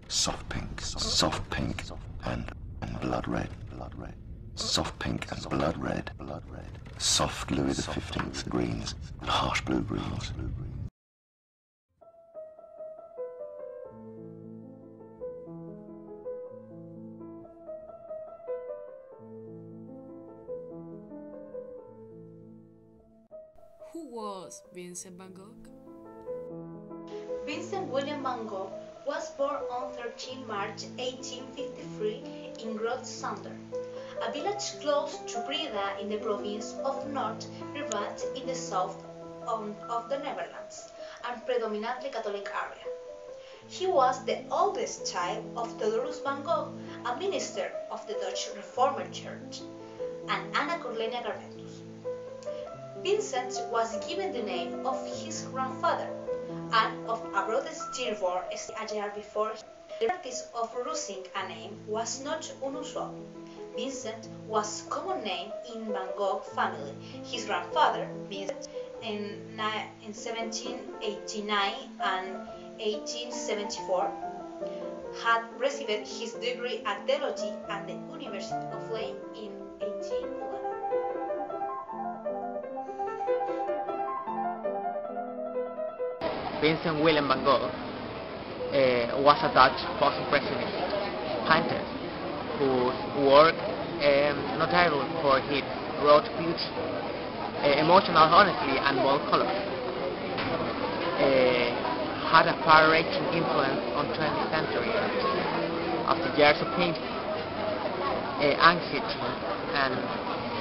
soft pink, and blood red, soft pink and blood red, soft Louis XV greens, and harsh blue greens. Who was Vincent Van Gogh? Vincent William Van Gogh was born on 13 March 1853 in Groot-Sander, a village close to Breda in the province of North Brabant in the south of the Netherlands, and predominantly Catholic area. He was the oldest child of Theodorus Van Gogh, a minister of the Dutch Reformed Church, and Anna Cornelia Garbentus. Vincent was given the name of his grandfather and of a brother still born a year before. The practice of losing a name was not unusual. Vincent was a common name in Van Gogh family. His grandfather, Vincent, in 1789 and 1874, had received his degree at theology at the University of Leyden in 1811. Vincent Willem van Gogh was a Dutch post-impressionist painter whose work, notable for its raw beauty, emotional honesty and bold color, had a far-reaching influence on 20th century art. After years of pain, anxiety, and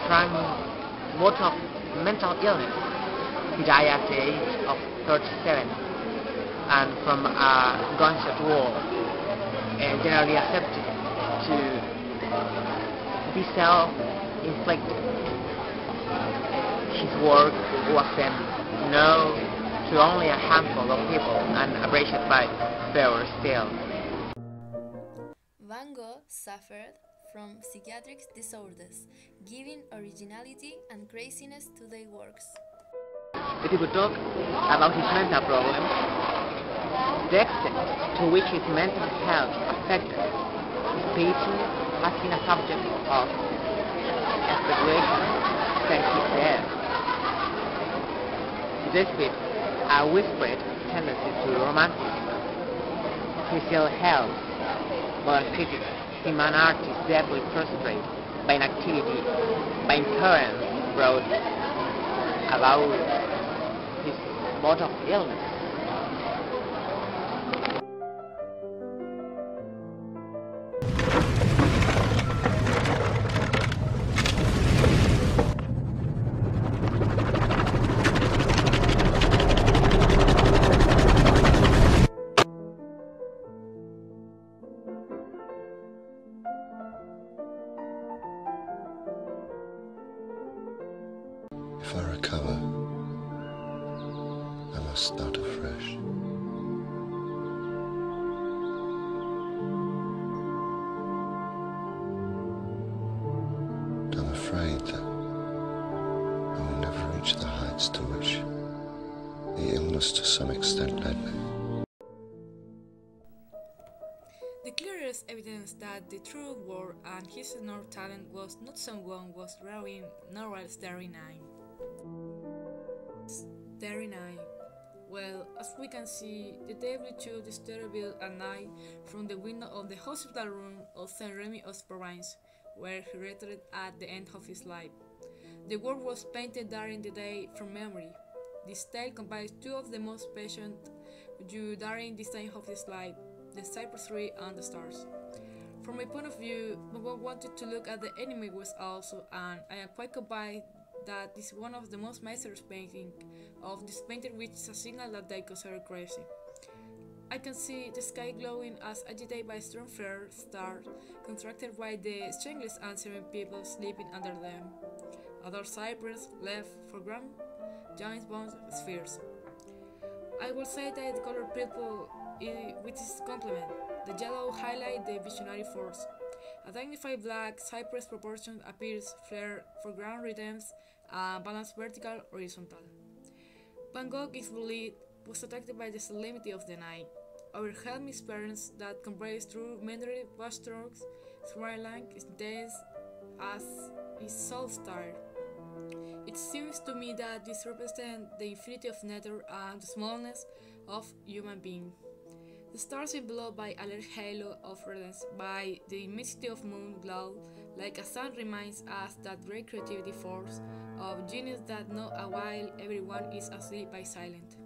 trying bout of mental illness, he died at the age of 37, and from a gunshot wound, generally accepted to be self-inflicted. His work was then known to only a handful of people and appreciated by fewer still. Van Gogh suffered from psychiatric disorders, giving originality and craziness to their works. If we could talk about his mental problems, the extent to which his mental health affected his painting has been a subject of speculation since his death. Despite a whispered tendency to romanticism, his ill health, modern critics deem an artist deeply frustrated by inactivity, by incoherence brought about his bout of illness. If I recover, I must start afresh. But I'm afraid that I will never reach the heights to which the illness to some extent led me. The clearest evidence that the true worth and his enormous talent was not someone was drawing Norwell's Starry Night. Starry Night. Well, as we can see, the devil showed the starry bill at night from the window of the hospital room of Saint Remy of Provence, where he retired at the end of his life. The work was painted during the day from memory. This style combines two of the most patient views during this time of his life, the cypress tree and the stars. From my point of view, Van Gogh wanted to look at the enemy was also, and I am quite convinced that this is one of the most master's painting of this painter, which is a signal that they consider crazy. I can see the sky glowing as agitated by a strong flare star, contracted by the stranglers answering people sleeping under them. Other cypress left foreground, giant bones, spheres. I will say that the color purple with its complement. The yellow highlight the visionary force. A dignified black cypress proportion appears, flare, foreground rhythms, and balance vertical, horizontal. Van Gogh is believed was attracted by the solemnity of the night. our helm's parents that conveys through memory brushstrokes, thrilling is death as his soul star. It seems to me that this represents the infinity of nature and the smallness of human being. The stars enveloped by a little halo of radiance, by the immensity of moon glow, like a sun reminds us that great creativity force of genius that know a while everyone is asleep by silent.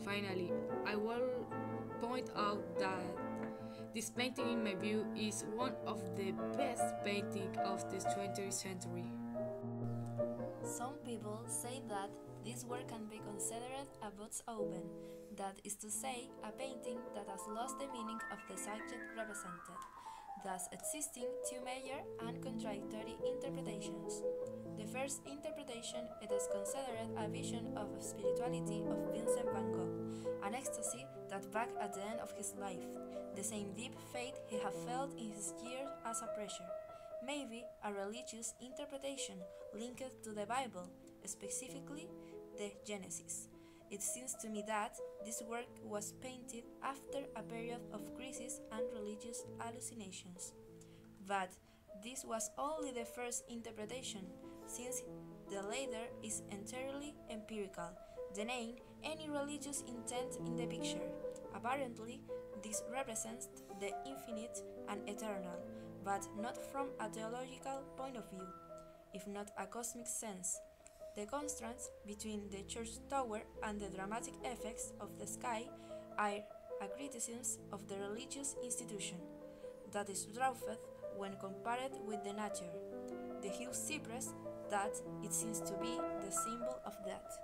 Finally, I will point out that this painting in my view is one of the best paintings of the 20th century. Some people say that this work can be considered a vox open, that is to say, a painting that has lost the meaning of the subject represented, thus existing two major and contradictory interpretations. The first interpretation, it is considered a vision of spirituality of Vincent Van Gogh, an ecstasy that back at the end of his life, the same deep faith he had felt in his years as a preacher. Maybe a religious interpretation linked to the Bible, specifically the Genesis. It seems to me that this work was painted after a period of crisis and religious hallucinations. But this was only the first interpretation, since the latter is entirely empirical, denying any religious intent in the picture. Apparently, this represents the infinite and eternal, but not from a theological point of view, if not a cosmic sense. The contrast between the church tower and the dramatic effects of the sky are a criticism of the religious institution, that is dwarfed when compared with the nature, the huge cypress that it seems to be the symbol of death.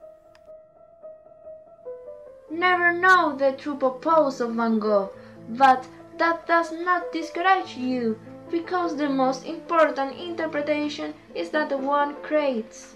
Never know the true purpose of Van Gogh, but that does not discourage you, because the most important interpretation is that the one creates.